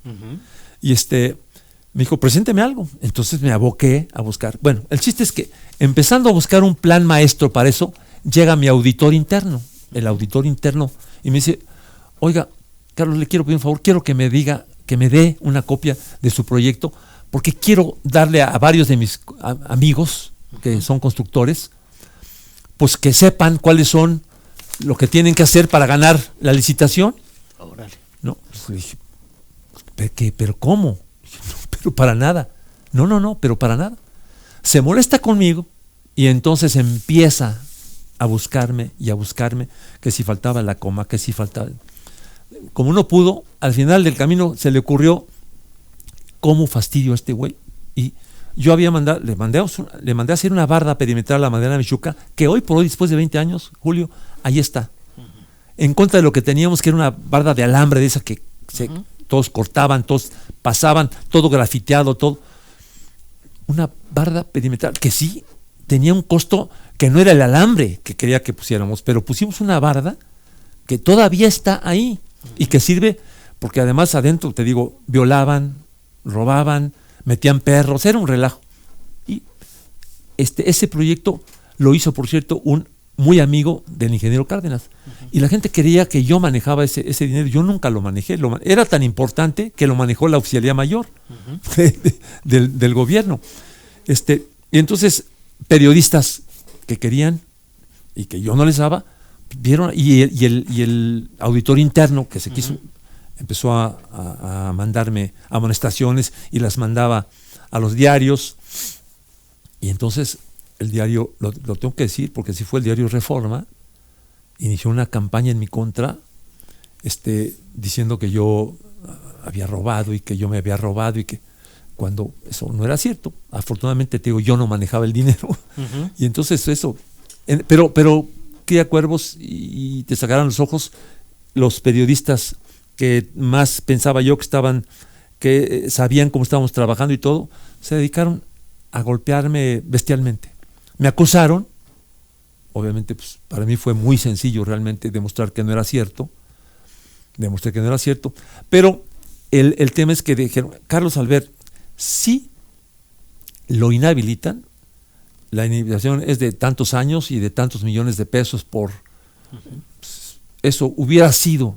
Y me dijo, presénteme algo. Entonces me aboqué a buscar. Bueno, el chiste es que empezando a buscar un plan maestro para eso, llega mi auditor interno, el auditor interno, y me dice, oiga, Carlos, le quiero pedir un favor, quiero que me dé una copia de su proyecto, porque quiero darle a varios de mis amigos que son constructores, pues que sepan cuáles son lo que tienen que hacer para ganar la licitación. Órale. No, pues le dije, ¿pero cómo? Dije, no, pero para nada. No, pero para nada. Se molesta conmigo y entonces empieza a buscarme, que si faltaba la coma, que si faltaba. Como no pudo, al final del camino se le ocurrió, ¿cómo fastidio a este güey? Y yo le mandé a hacer una barda perimetral a la Magdalena Mixhuca, que hoy por hoy, después de 20 años, Julio, ahí está. En contra de lo que teníamos, que era una barda de alambre de esa que todos cortaban, todos pasaban, todo grafiteado, todo. Una barda perimetral que sí tenía un costo que no era el alambre que quería que pusiéramos, pero pusimos una barda que todavía está ahí y que sirve porque además adentro, te digo, violaban, robaban, metían perros, era un relajo. Y ese proyecto lo hizo, por cierto, un muy amigo del ingeniero Cárdenas. Y la gente creía que yo manejaba ese dinero. Yo nunca lo manejé. Era tan importante que lo manejó la oficialía mayor del gobierno. Y entonces, periodistas que querían y que yo no les daba, vieron, y el auditor interno que se quiso, empezó a mandarme amonestaciones y las mandaba a los diarios. Y entonces el diario, lo tengo que decir porque así fue, el diario Reforma inició una campaña en mi contra, diciendo que yo había robado y que yo me había robado, y que cuando eso no era cierto. Afortunadamente, te digo, yo no manejaba el dinero. Y entonces eso, pero cría cuervos y te sacaron los ojos los periodistas que más pensaba yo que sabían cómo estábamos trabajando y todo, se dedicaron a golpearme bestialmente. Me acusaron obviamente pues, para mí fue muy sencillo realmente demostrar que no era cierto. Demostré que no era cierto. Pero el tema es que dijeron, Carlos Albert, sí lo inhabilitan, la inhabilitación es de tantos años y de tantos millones de pesos por... Pues, eso hubiera sido,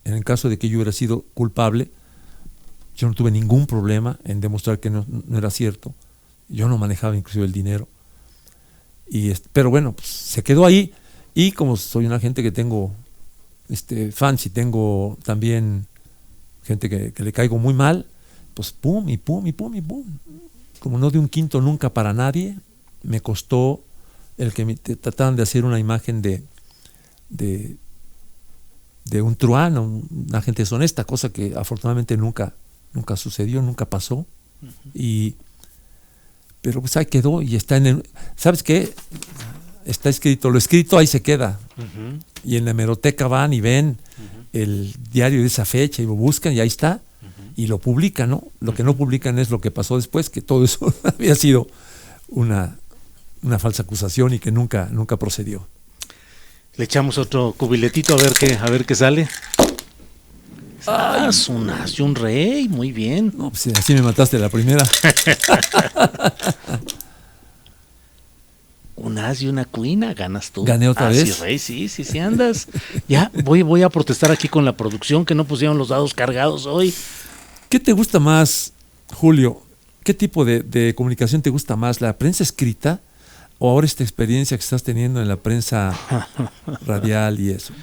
en el caso de que yo hubiera sido culpable, yo no tuve ningún problema en demostrar que no era cierto. Yo no manejaba inclusive el dinero. Pero bueno, pues, se quedó ahí. Y como soy una gente que tengo fans y tengo también gente que le caigo muy mal, pues pum, y pum, y pum, y pum. Como no de un quinto nunca para nadie, me costó el que me trataran de hacer una imagen de un truán, una gente deshonesta, cosa que afortunadamente nunca sucedió, nunca pasó. Pero pues ahí quedó y está ¿sabes qué? Está escrito, lo escrito ahí se queda. Y en la hemeroteca van y ven el diario de esa fecha y lo buscan y ahí está. Y lo publican, ¿no? Lo que no publican es lo que pasó después, que todo eso había sido una falsa acusación y que nunca procedió. Le echamos otro cubiletito a ver qué sale. Un rey, muy bien. No, pues así me mataste la primera. Un as y una cuina, ganas tú. ¿Gané otra vez? Sí, rey, sí, andas. Ya, voy a protestar aquí con la producción que no pusieron los dados cargados hoy. ¿Qué te gusta más, Julio? ¿Qué tipo de comunicación te gusta más? ¿La prensa escrita o ahora esta experiencia que estás teniendo en la prensa radial y eso?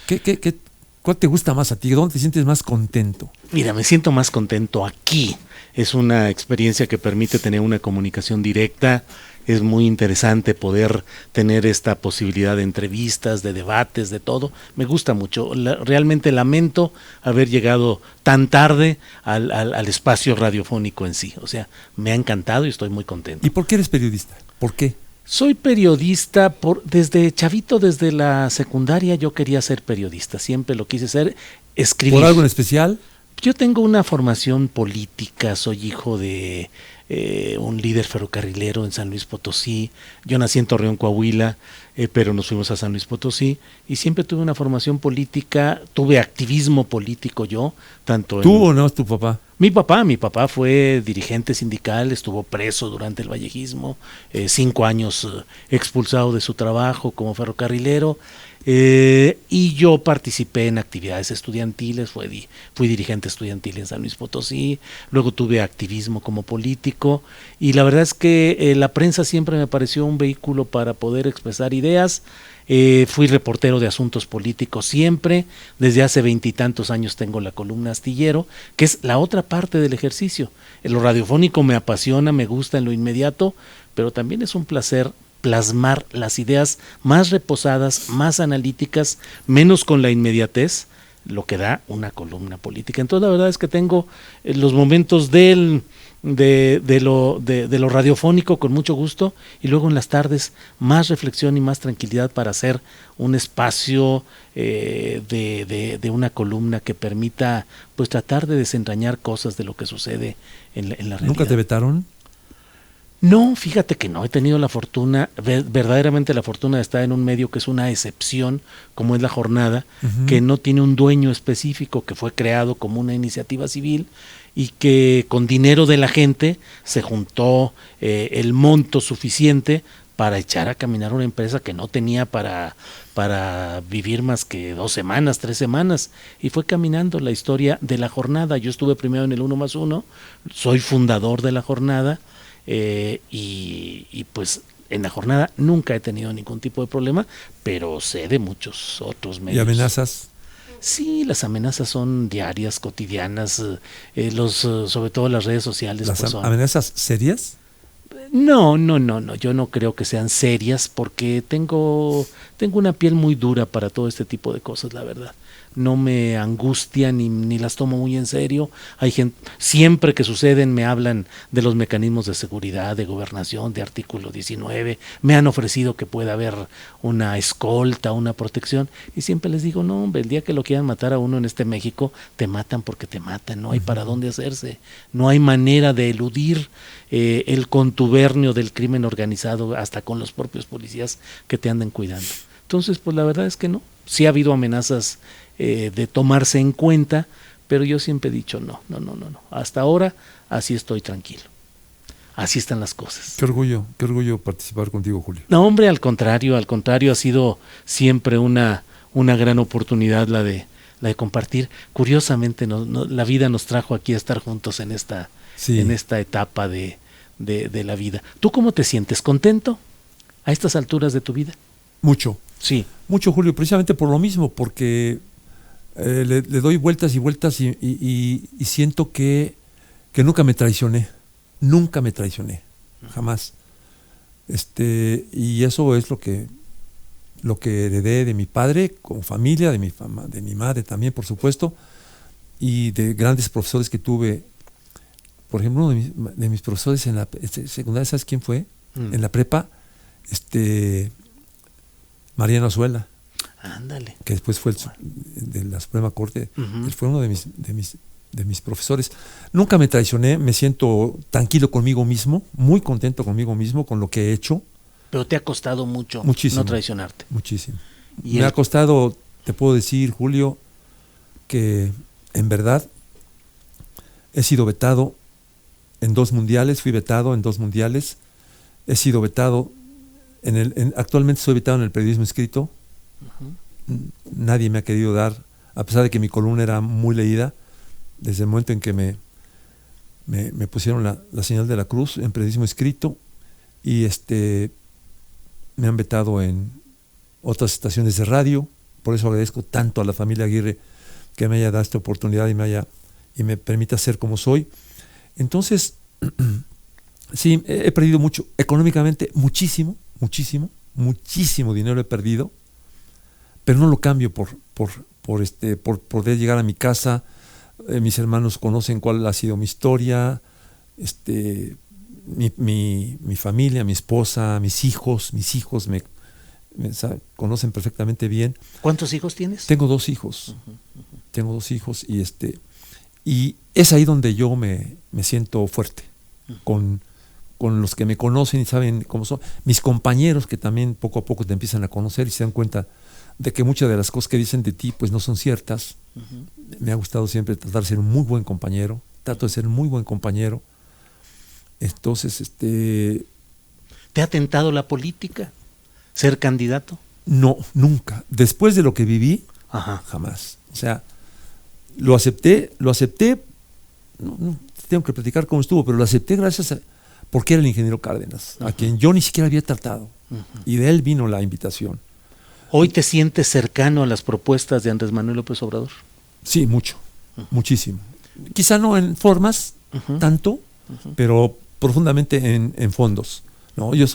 ¿Cuál te gusta más a ti? ¿Dónde te sientes más contento? Mira, me siento más contento aquí. Es una experiencia que permite tener una comunicación directa. Es muy interesante poder tener esta posibilidad de entrevistas, de debates, de todo. Me gusta mucho. Realmente lamento haber llegado tan tarde al espacio radiofónico en sí. O sea, me ha encantado y estoy muy contento. ¿Y por qué eres periodista? ¿Por qué? Soy periodista desde chavito, desde la secundaria yo quería ser periodista. Siempre lo quise ser, escribir. ¿Por algo en especial? Yo tengo una formación política, soy hijo de un líder ferrocarrilero en San Luis Potosí. Yo nací en Torreón, Coahuila, pero nos fuimos a San Luis Potosí y siempre tuve una formación política, tuve activismo político yo, tanto ¿Tú o no tu papá? Mi papá fue dirigente sindical, estuvo preso durante el vallejismo, 5 años expulsado de su trabajo como ferrocarrilero, y yo participé en actividades estudiantiles, fui dirigente estudiantil en San Luis Potosí, luego tuve activismo como político, y la verdad es que la prensa siempre me pareció un vehículo para poder expresar ideas. Fui reportero de asuntos políticos siempre, desde hace 20 y tantos años tengo la columna Astillero, que es la otra parte del ejercicio. Lo radiofónico me apasiona, me gusta en lo inmediato, pero también es un placer plasmar las ideas más reposadas, más analíticas, menos con la inmediatez, lo que da una columna política. Entonces la verdad es que tengo los momentos de lo radiofónico con mucho gusto y luego en las tardes más reflexión y más tranquilidad para hacer un espacio de una columna que permita pues tratar de desentrañar cosas de lo que sucede en la realidad. ¿Nunca te vetaron? No, fíjate que no, he tenido la fortuna, verdaderamente la fortuna de estar en un medio que es una excepción, como es La Jornada, que no tiene un dueño específico, que fue creado como una iniciativa civil y que con dinero de la gente se juntó el monto suficiente para echar a caminar una empresa que no tenía para vivir más que 2 semanas, 3 semanas, y fue caminando la historia de La Jornada. Yo estuve primero en el 1+1, soy fundador de La Jornada, y pues en La Jornada nunca he tenido ningún tipo de problema, pero sé de muchos otros medios. ¿Y amenazas? Sí, las amenazas son diarias, cotidianas, sobre todo las redes sociales. ¿Las pues son amenazas serias? No, yo no creo que sean serias porque tengo una piel muy dura para todo este tipo de cosas, la verdad. no me angustian ni las tomo muy en serio. Hay gente, siempre que suceden me hablan de los mecanismos de seguridad, de gobernación, de artículo 19, me han ofrecido que pueda haber una escolta, una protección, y siempre les digo, no hombre, el día que lo quieran matar a uno en este México, te matan porque te matan, no hay para dónde hacerse, no hay manera de eludir el contubernio del crimen organizado hasta con los propios policías que te anden cuidando. Entonces, pues la verdad es que no, sí ha habido amenazas de tomarse en cuenta, pero yo siempre he dicho no, hasta ahora así estoy tranquilo, así están las cosas. Qué orgullo participar contigo, Julio. No, hombre, al contrario, ha sido siempre una gran oportunidad la de compartir. Curiosamente, la vida nos trajo aquí a estar juntos en esta etapa de la vida. ¿Tú cómo te sientes? ¿Contento a estas alturas de tu vida? Mucho. Sí. Mucho, Julio, precisamente por lo mismo, porque le doy vueltas y vueltas y siento que nunca me traicioné, jamás. Y eso es lo que heredé de mi padre como familia, de mi madre también, por supuesto, y de grandes profesores que tuve. Por ejemplo, uno de mis profesores en la secundaria, ¿sabes quién fue? En la prepa, Mariano Azuela. Ándale. Que después fue de la Suprema Corte. Él fue uno de mis profesores. Nunca me traicioné, me siento tranquilo conmigo mismo, muy contento conmigo mismo, con lo que he hecho. Pero te ha costado mucho muchísimo, no traicionarte. Muchísimo. Me ha costado, te puedo decir, Julio, que en verdad he sido vetado en 2 mundiales, fui vetado en 2 mundiales, he sido vetado, actualmente soy vetado en el periodismo escrito. Nadie me ha querido dar, a pesar de que mi columna era muy leída, desde el momento en que me pusieron la señal de la cruz en periodismo escrito, y me han vetado en otras estaciones de radio. Por eso agradezco tanto a la familia Aguirre que me haya dado esta oportunidad y me permita ser como soy. Entonces, sí, he perdido mucho, económicamente muchísimo dinero he perdido, pero no lo cambio por poder llegar a mi casa. Mis hermanos conocen cuál ha sido mi historia, mi familia, mi esposa, mis hijos me conocen perfectamente bien. ¿Cuántos hijos tienes? Tengo 2 hijos. Tengo 2 hijos y es ahí donde yo me siento fuerte, con los que me conocen y saben cómo son. Mis compañeros, que también poco a poco te empiezan a conocer y se dan cuenta de que muchas de las cosas que dicen de ti pues no son ciertas. Me ha gustado siempre tratar de ser un muy buen compañero. Trato de ser un muy buen compañero. Entonces, ¿te ha tentado la política? ¿Ser candidato? No, nunca. Después de lo que viví, jamás. O sea, lo acepté, no, tengo que platicar cómo estuvo, pero lo acepté porque era el ingeniero Cárdenas, a quien yo ni siquiera había tratado, y de él vino la invitación. ¿Hoy te sientes cercano a las propuestas de Andrés Manuel López Obrador? Sí, muchísimo. Quizá no en formas tanto, pero profundamente en fondos. ¿No? Yo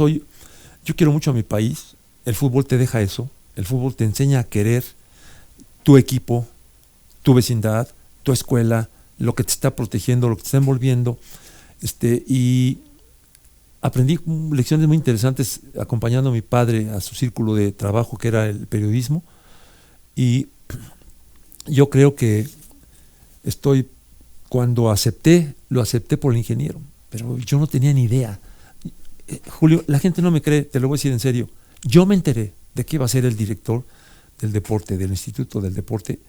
quiero mucho a mi país. El fútbol te deja eso. El fútbol te enseña a querer tu equipo, tu vecindad, tu escuela, lo que te está protegiendo, lo que te está envolviendo. Y aprendí lecciones muy interesantes acompañando a mi padre a su círculo de trabajo, que era el periodismo. Y yo creo que cuando lo acepté por el ingeniero, pero yo no tenía ni idea. Julio, la gente no me cree, te lo voy a decir en serio. Yo me enteré de que iba a ser el director del deporte, del Instituto del Deporte,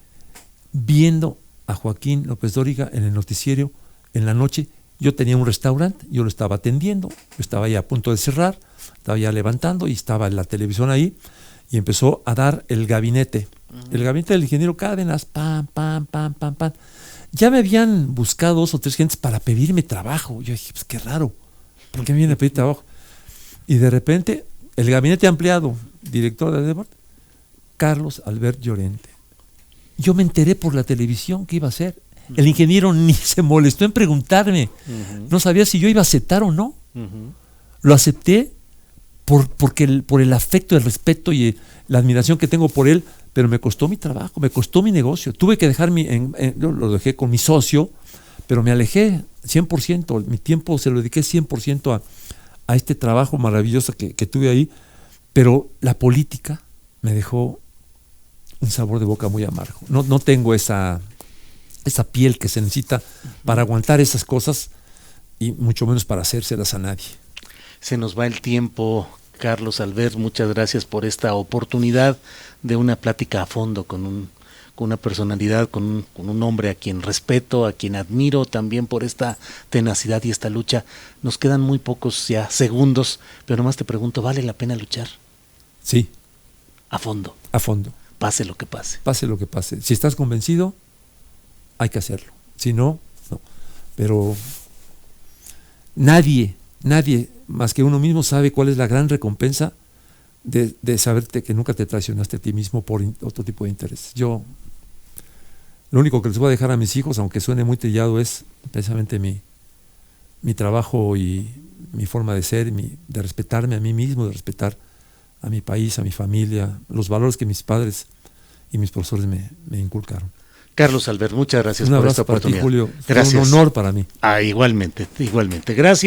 viendo a Joaquín López Dóriga en el noticiero en la noche. Yo tenía un restaurante, yo lo estaba atendiendo, yo estaba ya a punto de cerrar, estaba ya levantando y estaba la televisión ahí, y empezó a dar el gabinete. El gabinete del ingeniero Cárdenas, pam. Ya me habían buscado 2 o 3 gentes para pedirme trabajo. Yo dije, pues qué raro, ¿por qué me vienen a pedir trabajo? Y de repente, el gabinete ampliado, director del deporte, Carlos Albert Llorente. Yo me enteré por la televisión que iba a ser. El ingeniero ni se molestó en preguntarme. No sabía si yo iba a aceptar o no. Lo acepté por el afecto, el respeto y la admiración que tengo por él, pero me costó mi trabajo, me costó mi negocio. Tuve que dejar yo lo dejé con mi socio, pero me alejé 100%, mi tiempo se lo dediqué 100% a este trabajo maravilloso que tuve ahí, pero la política me dejó un sabor de boca muy amargo. No tengo esa piel que se necesita para aguantar esas cosas y mucho menos para hacérselas a nadie. Se nos va el tiempo, Carlos Albert, muchas gracias por esta oportunidad de una plática a fondo con una personalidad, con un hombre a quien respeto, a quien admiro también por esta tenacidad y esta lucha. Nos quedan muy pocos ya segundos, pero nomás te pregunto, ¿vale la pena luchar? Sí. A fondo. A fondo. Pase lo que pase. Pase lo que pase. Si estás convencido, hay que hacerlo. Si no, no. Pero nadie más que uno mismo sabe cuál es la gran recompensa de saberte que nunca te traicionaste a ti mismo por otro tipo de intereses. Yo, lo único que les voy a dejar a mis hijos, aunque suene muy trillado, es precisamente mi trabajo y mi forma de ser, de respetarme a mí mismo, de respetar a mi país, a mi familia, los valores que mis padres y mis profesores me inculcaron. Carlos Albert, muchas gracias por esta oportunidad. Un abrazo para ti, Julio. Gracias. Fue un honor para mí. Igualmente. Gracias.